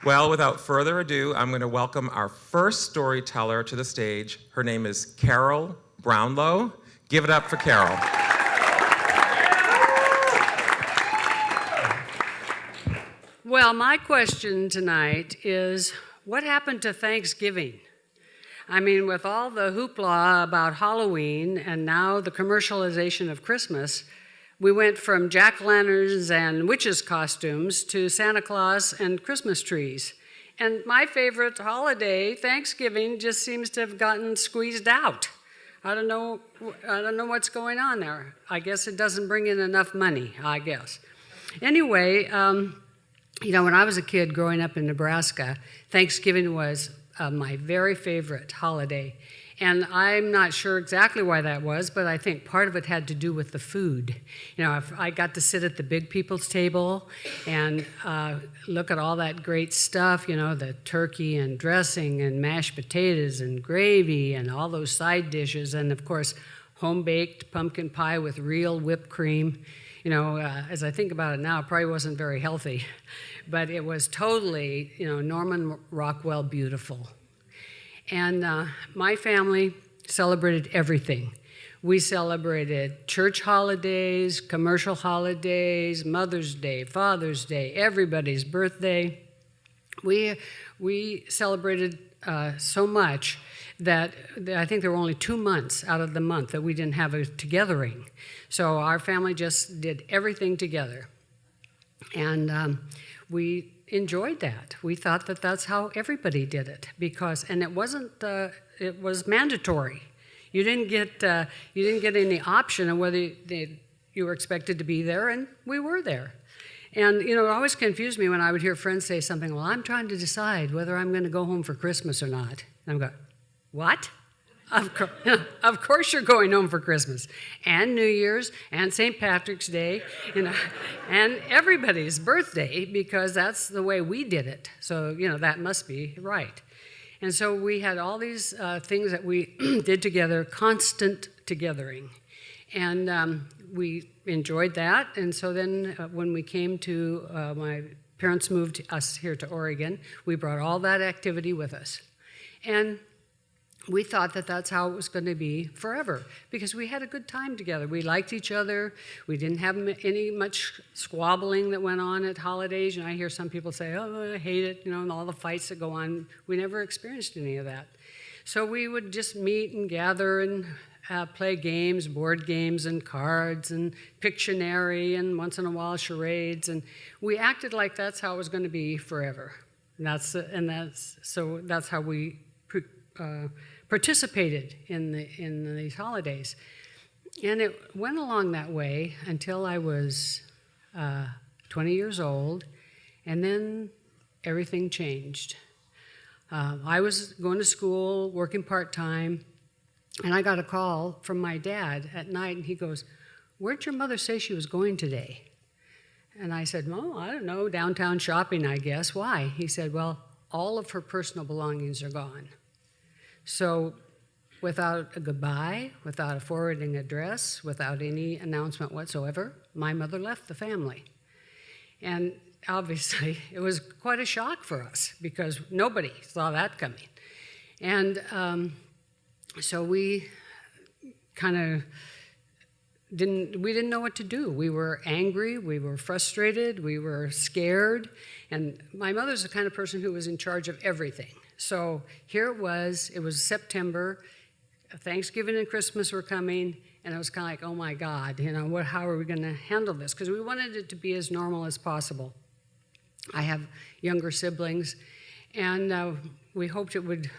Well, without further ado, I'm going to welcome our first storyteller to the stage. Her name is Carol Brownlow. Give it up for Carol. Well, my question tonight is, what happened to Thanksgiving? I mean, with all the hoopla about Halloween and now the commercialization of Christmas, we went from jack-o'-lanterns and witches' costumes to Santa Claus and Christmas trees. And my favorite holiday, Thanksgiving, just seems to have gotten squeezed out. I don't know what's going on there. I guess it doesn't bring in enough money, I guess. Anyway, when I was a kid growing up in Nebraska, Thanksgiving was my very favorite holiday. And I'm not sure exactly why that was, but I think part of it had to do with the food. I got to sit at the big people's table and look at all that great stuff, the turkey and dressing and mashed potatoes and gravy and all those side dishes, and of course, home-baked pumpkin pie with real whipped cream. As I think about it now, it probably wasn't very healthy, but it was totally, Norman Rockwell beautiful. And my family celebrated everything. We celebrated church holidays, commercial holidays, Mother's Day, Father's Day, everybody's birthday. We celebrated so much that I think there were only 2 months out of the month that we didn't have a togethering. So our family just did everything together. And we enjoyed that. We thought that that's how everybody did it and it wasn't. It was mandatory. You didn't get any option of whether you were expected to be there, and we were there. And it always confused me when I would hear friends say something. Well, I'm trying to decide whether I'm going to go home for Christmas or not. And I'm going, what? Of course you're going home for Christmas and New Year's and St. Patrick's Day, and everybody's birthday, because that's the way we did it. So, that must be right. And so we had all these things that we did together, constant togethering. And we enjoyed that. And so then when we came to, my parents moved us here to Oregon, we brought all that activity with us. And we thought that that's how it was going to be forever, because we had a good time together. We liked each other. We didn't have much squabbling that went on at holidays. I hear some people say, oh, I hate it, and all the fights that go on. We never experienced any of that. So we would just meet and gather and play games, board games and cards and Pictionary and once in a while charades. And we acted like that's how it was going to be forever. And that's how we participated in these holidays. And it went along that way until I was 20 years old, and then everything changed. I was going to school, working part-time, and I got a call from my dad at night, and he goes, where'd your mother say she was going today? And I said, well, I don't know, downtown shopping, I guess. Why? He said, well, all of her personal belongings are gone. So without a goodbye, without a forwarding address, without any announcement whatsoever, my mother left the family. And obviously, it was quite a shock for us because nobody saw that coming. And so we kind of didn't know what to do. We were angry, we were frustrated, we were scared. And my mother's the kind of person who was in charge of everything. So here it was September, Thanksgiving and Christmas were coming, and it was kind of like, oh my God, how are we going to handle this? Because we wanted it to be as normal as possible. I have younger siblings, and we hoped it would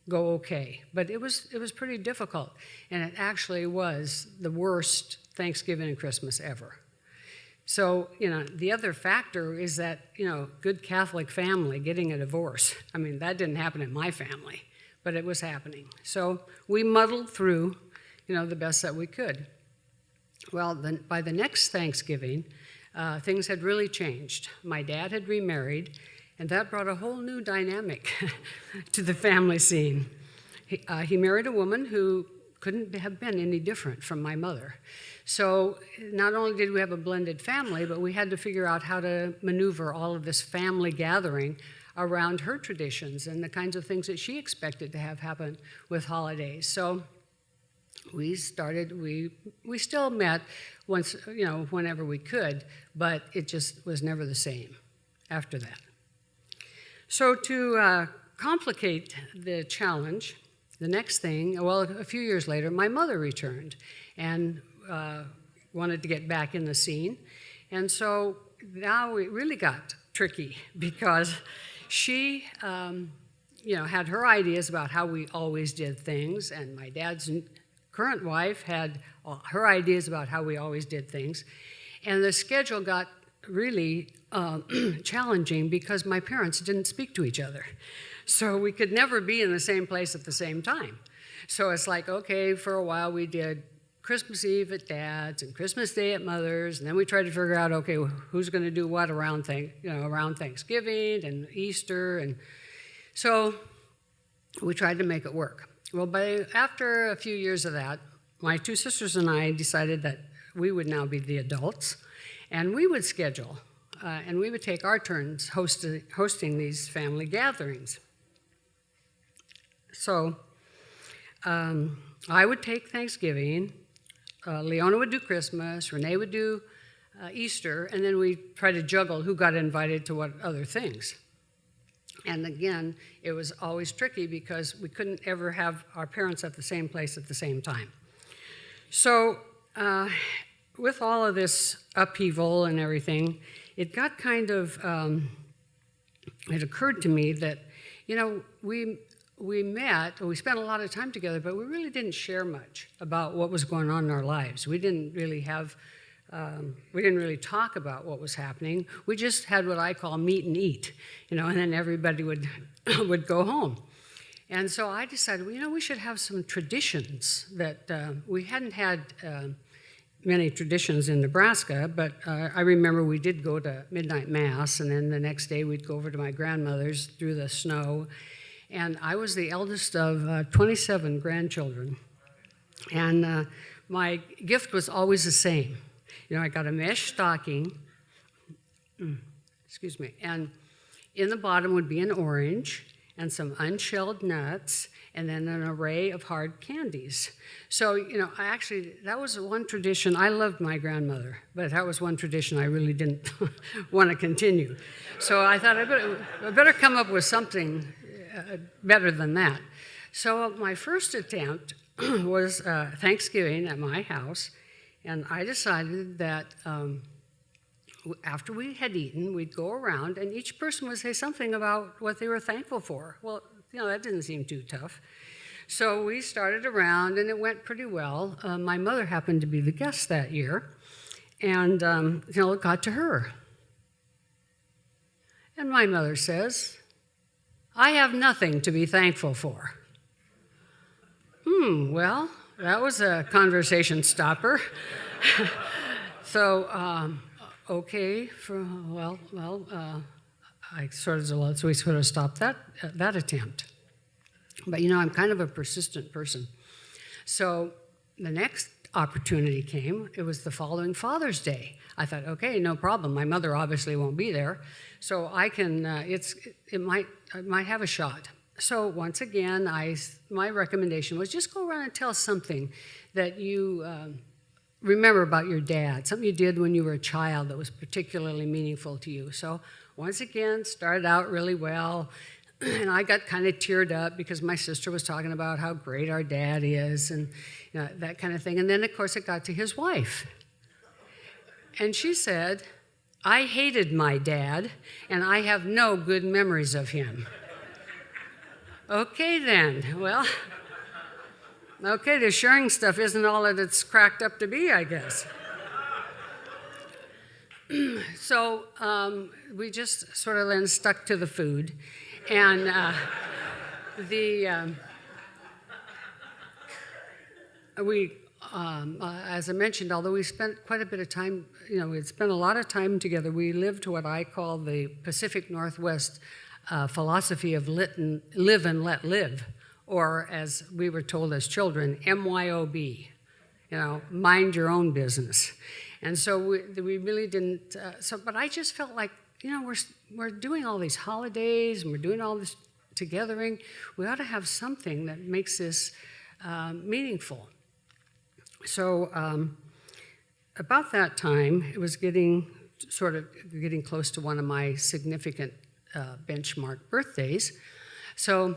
go okay. But it was pretty difficult, and it actually was the worst Thanksgiving and Christmas ever. So, the other factor is that, good Catholic family getting a divorce. I mean, that didn't happen in my family, but it was happening. So we muddled through, the best that we could. Well, then by the next Thanksgiving, things had really changed. My dad had remarried, and that brought a whole new dynamic to the family scene. He married a woman who couldn't have been any different from my mother. So not only did we have a blended family, but we had to figure out how to maneuver all of this family gathering around her traditions and the kinds of things that she expected to have happen with holidays. So we still met once, whenever we could, but it just was never the same after that. So to complicate the challenge, the next thing, well, a few years later, my mother returned and wanted to get back in the scene. And so now it really got tricky because she, had her ideas about how we always did things, and my dad's current wife had her ideas about how we always did things. And the schedule got really challenging because my parents didn't speak to each other. So we could never be in the same place at the same time. So it's like, okay, for a while we did Christmas Eve at Dad's and Christmas Day at Mother's, and then we tried to figure out, okay, who's going to do what around Thanksgiving and Easter, and so we tried to make it work. Well, after a few years of that, my two sisters and I decided that we would now be the adults, and we would schedule, and we would take our turns hosting these family gatherings. So I would take Thanksgiving, Leona would do Christmas, Renee would do Easter, and then we try to juggle who got invited to what other things. And again, it was always tricky because we couldn't ever have our parents at the same place at the same time. So with all of this upheaval and everything, it got kind of, it occurred to me that, we met, we spent a lot of time together, but we really didn't share much about what was going on in our lives. We didn't really talk about what was happening. We just had what I call meet and eat, and then everybody would go home. And so I decided, we should have some traditions that we hadn't had many traditions in Nebraska, but I remember we did go to midnight mass, and then the next day we'd go over to my grandmother's through the snow. And I was the eldest of 27 grandchildren. And my gift was always the same. I got a mesh stocking, and in the bottom would be an orange and some unshelled nuts, and then an array of hard candies. So, that was one tradition. I loved my grandmother, but that was one tradition I really didn't want to continue. So I thought I better come up with something better than that. So my first attempt was Thanksgiving at my house, and I decided that after we had eaten, we'd go around, and each person would say something about what they were thankful for. Well, that didn't seem too tough. So we started around, and it went pretty well. My mother happened to be the guest that year, and it got to her. And my mother says, "I have nothing to be thankful for." Well, that was a conversation stopper. So, okay, we sort of stopped that attempt. But I'm kind of a persistent person. So the next opportunity came. It was the following Father's Day. I thought, okay, no problem. My mother obviously won't be there, so I can. It might have a shot. So once again, my recommendation was just go around and tell something that you remember about your dad, something you did when you were a child that was particularly meaningful to you. So once again, started out really well, and I got kind of teared up because my sister was talking about how great our dad is and that kind of thing. And then, of course, it got to his wife. And she said, "I hated my dad, and I have no good memories of him." Okay, then. Well, okay, the sharing stuff isn't all that it's cracked up to be, I guess. So we just sort of then stuck to the food. And as I mentioned, although we spent quite a bit of time, we'd spent a lot of time together, we lived to what I call the Pacific Northwest philosophy of live and let live, or as we were told as children, MYOB, mind your own business. And so we really didn't, but I just felt like we're doing all these holidays and we're doing all this togethering. We ought to have something that makes this meaningful. So about that time, it was getting close to one of my significant benchmark birthdays. So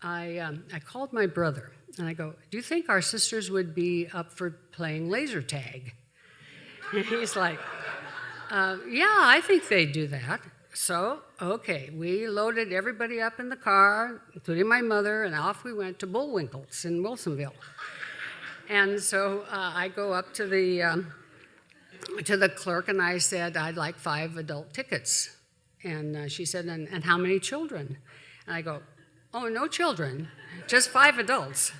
I called my brother and I go, "Do you think our sisters would be up for playing laser tag?" And he's like, "Yeah, I think they'd do that." So, okay, we loaded everybody up in the car, including my mother, and off we went to Bullwinkle's in Wilsonville. And so I go up to the clerk and I said, "I'd like 5 adult tickets." And she said, and how many children? And I go, "Oh, no children, just 5 adults."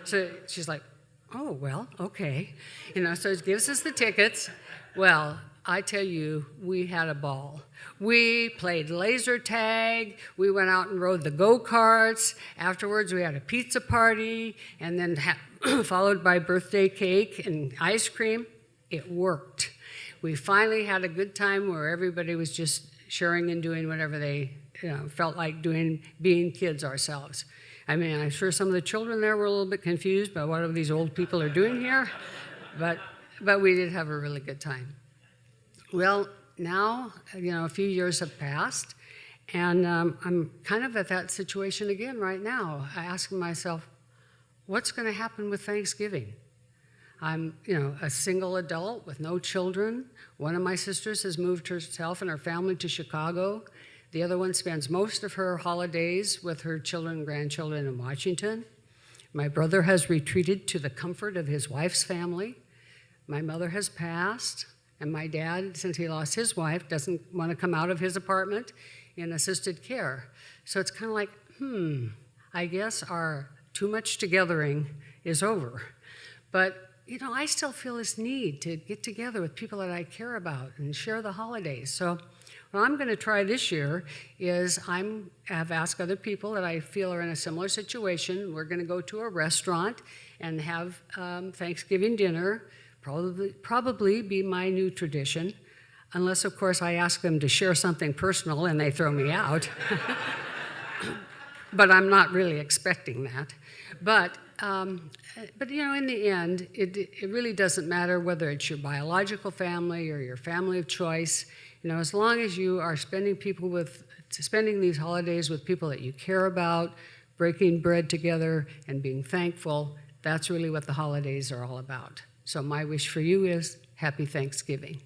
So she's like, "Oh, well, okay." So it gives us the tickets. Well, I tell you, we had a ball. We played laser tag. We went out and rode the go-karts. Afterwards, we had a pizza party, and then followed by birthday cake and ice cream. It worked. We finally had a good time where everybody was just sharing and doing whatever they felt like doing, being kids ourselves. I mean, I'm sure some of the children there were a little bit confused by what these old people are doing here, but we did have a really good time. Well, now, a few years have passed, and I'm kind of at that situation again right now. I ask myself, what's going to happen with Thanksgiving? I'm, a single adult with no children. One of my sisters has moved herself and her family to Chicago. The other one spends most of her holidays with her children and grandchildren in Washington. My brother has retreated to the comfort of his wife's family. My mother has passed. And my dad, since he lost his wife, doesn't want to come out of his apartment in assisted care. So it's kind of like, I guess our too much togethering is over. But, I still feel this need to get together with people that I care about and share the holidays. So what I'm going to try this year is have asked other people that I feel are in a similar situation. We're going to go to a restaurant and have Thanksgiving dinner. Probably be my new tradition, unless, of course, I ask them to share something personal and they throw me out. But I'm not really expecting that. But in the end, it really doesn't matter whether it's your biological family or your family of choice. As long as you are spending these holidays with people that you care about, breaking bread together and being thankful, that's really what the holidays are all about. So my wish for you is Happy Thanksgiving.